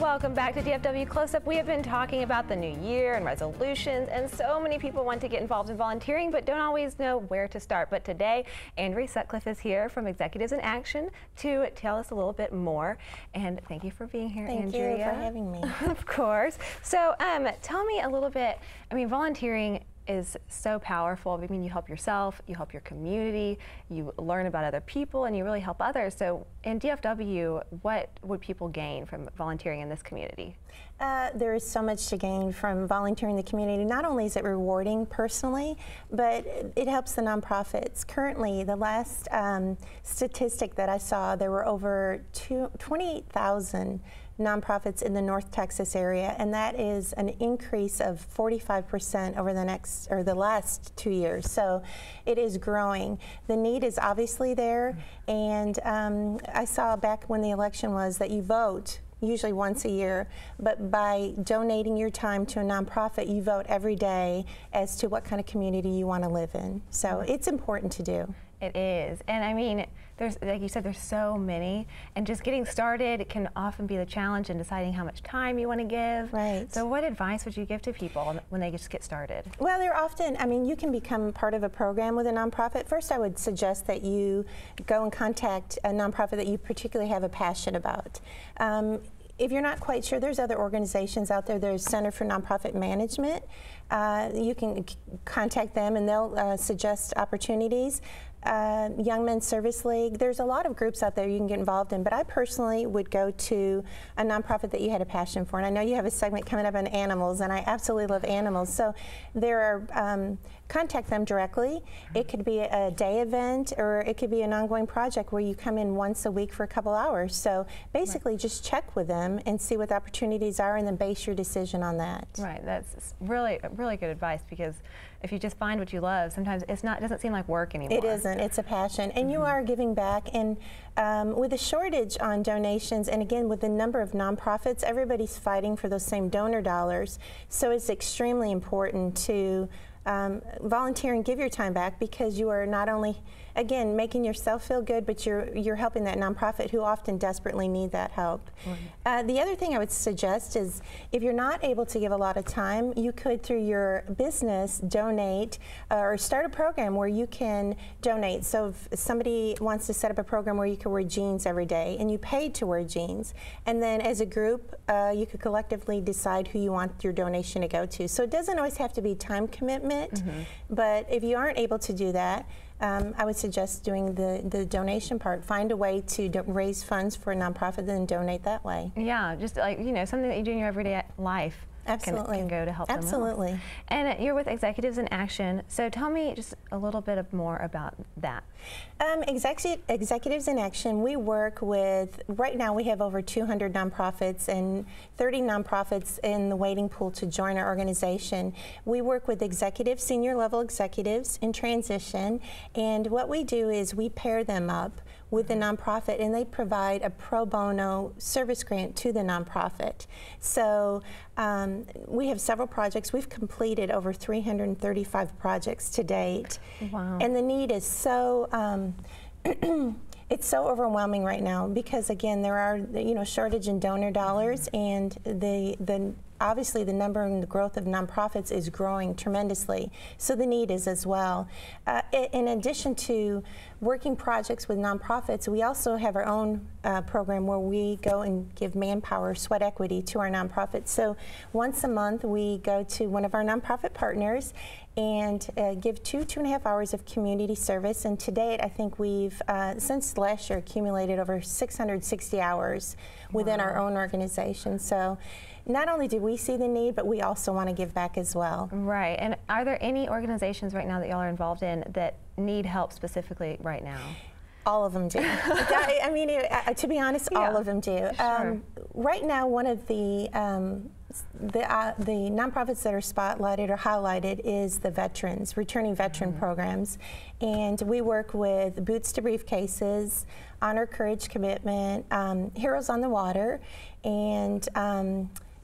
Welcome back to DFW Close-Up. We have been talking about the new year and resolutions, and so many people want to get involved in volunteering but don't always know where to start. But today, Andrea Sutcliffe is here from Executives in Action to tell us a little bit more. And thank you for being here, Andrea. Thank you for having me. Of course. So tell me a little bit, volunteering is so powerful. I mean, you help yourself, you help your community, you learn about other people, and you really help others. So in DFW, what would people gain from volunteering in this community? There is so much to gain from volunteering in the community. Not only is it rewarding personally, but it helps the nonprofits. Currently, the last statistic that I saw, there were over 28,000 nonprofits in the North Texas area, and that is an increase of 45% over the last 2 years. So it is growing. The need is obviously there, and I saw back when the election was that you vote usually once a year, but by donating your time to a nonprofit, you vote every day as to what kind of community you want to live in. So it's important to do. It is, and I mean, there's, like you said, there's so many, and just getting started can often be the challenge in deciding how much time you want to give. Right. So what advice would you give to people when they just get started? Well, they're often, you can become part of a program with a nonprofit. First, I would suggest that you go and contact a nonprofit that you particularly have a passion about. If you're not quite sure, there's other organizations out there. There's Center for Nonprofit Management. You can contact them and they'll suggest opportunities. Young Men's Service League. There's a lot of groups out there you can get involved in, but I personally would go to a nonprofit that you had a passion for. And I know you have a segment coming up on animals, and I absolutely love animals. So there are, contact them directly. It could be a day event, or it could be an ongoing project where you come in once a week for a couple hours. So basically just check with them and see what the opportunities are, and then base your decision on that. Right, that's really good advice, because if you just find what you love, sometimes it doesn't seem like work anymore. It isn't. It's a passion, and you are giving back. And with a shortage on donations, and again with the number of nonprofits, everybody's fighting for those same donor dollars. So it's extremely important to volunteer and give your time back, because you are not only, again, making yourself feel good, but you're helping that nonprofit who often desperately need that help. Mm-hmm. The other thing I would suggest is, if you're not able to give a lot of time, you could, through your business, donate or start a program where you can donate. So if somebody wants to set up a program where you can wear jeans every day, and you paid to wear jeans, and then as a group, you could collectively decide who you want your donation to go to. So it doesn't always have to be time commitment, mm-hmm. but if you aren't able to do that, I would suggest doing the donation part. Find a way to raise funds for a nonprofit, then donate that way. Yeah, just like, something that you do in your everyday life. Absolutely. Can go to help them out. Absolutely. And you're with Executives in Action, so tell me just a little bit more about that. Executives in Action, we work with, right now we have over 200 nonprofits and 30 nonprofits in the waiting pool to join our organization. We work with executives, senior level executives in transition, and what we do is we pair them up with the nonprofit, and they provide a pro bono service grant to the nonprofit. So we have several projects. We've completed over 335 projects to date. Wow. And the need is so, it's so overwhelming right now, because again, there are, shortage in donor dollars, and obviously the number and the growth of nonprofits is growing tremendously, so the need is as well. In addition to working projects with nonprofits, we also have our own program where we go and give manpower, sweat equity to our nonprofits. So once a month we go to one of our nonprofit partners and give 2.5 hours of community service, and to date I think we've, since last year, accumulated over 660 hours within our own organization. So not only do we see the need, but we also want to give back as well. Right. And are there any organizations right now that y'all are involved in that need help specifically right now? All of them do. To be honest, yeah. All of them do. Sure. Right now, one of the nonprofits that are spotlighted or highlighted is the veterans, returning veteran programs. And we work with Boots to Briefcases, Honor, Courage, Commitment, Heroes on the Water, and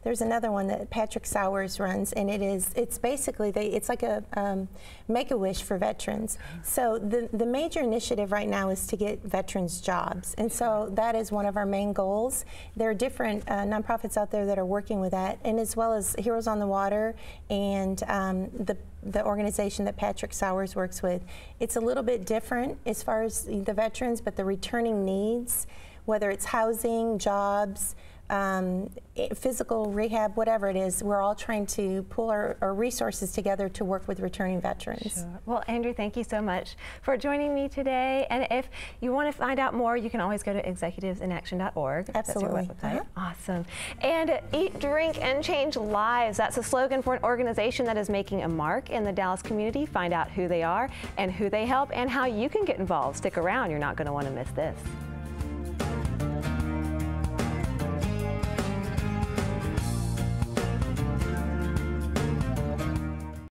There's another one that Patrick Sowers runs, and it's basically it's like a Make-A-Wish for veterans. So the major initiative right now is to get veterans jobs, and so that is one of our main goals. There are different nonprofits out there that are working with that, and as well as Heroes on the Water and the organization that Patrick Sowers works with. It's a little bit different as far as the veterans, but the returning needs, whether it's housing, jobs, physical rehab, whatever it is, we're all trying to pull our resources together to work with returning veterans. Sure. Well, Andrea, thank you so much for joining me today. And if you want to find out more, you can always go to executivesinaction.org. Absolutely. That's your website. Awesome. And Eat, Drink, and Change Lives. That's a slogan for an organization that is making a mark in the Dallas community. Find out who they are and who they help and how you can get involved. Stick around. You're not going to want to miss this.